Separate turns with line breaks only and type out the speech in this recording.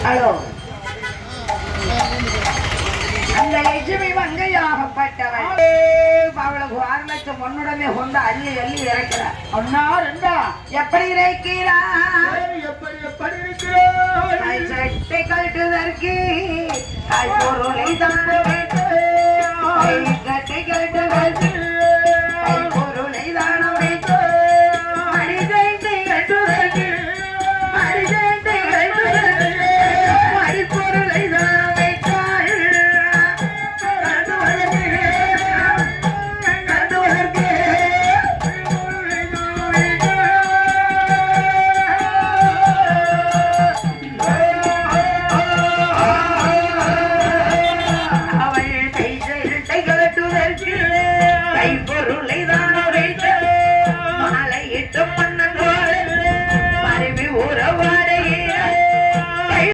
Hello அந்த லட்சுமி மங்கையாகப்பட்டவள் அவளுக்கு 6 லட்சம் பொண்ணுடனே கொண்டு அள்ளி அள்ளி இறக்கிறார். ஒன்னா ரெண்டா எப்படி இருக்கிறார் எப்படி எப்படி இருக்கிறார் சட்டை கட்டுதற்கு பொருளை தான்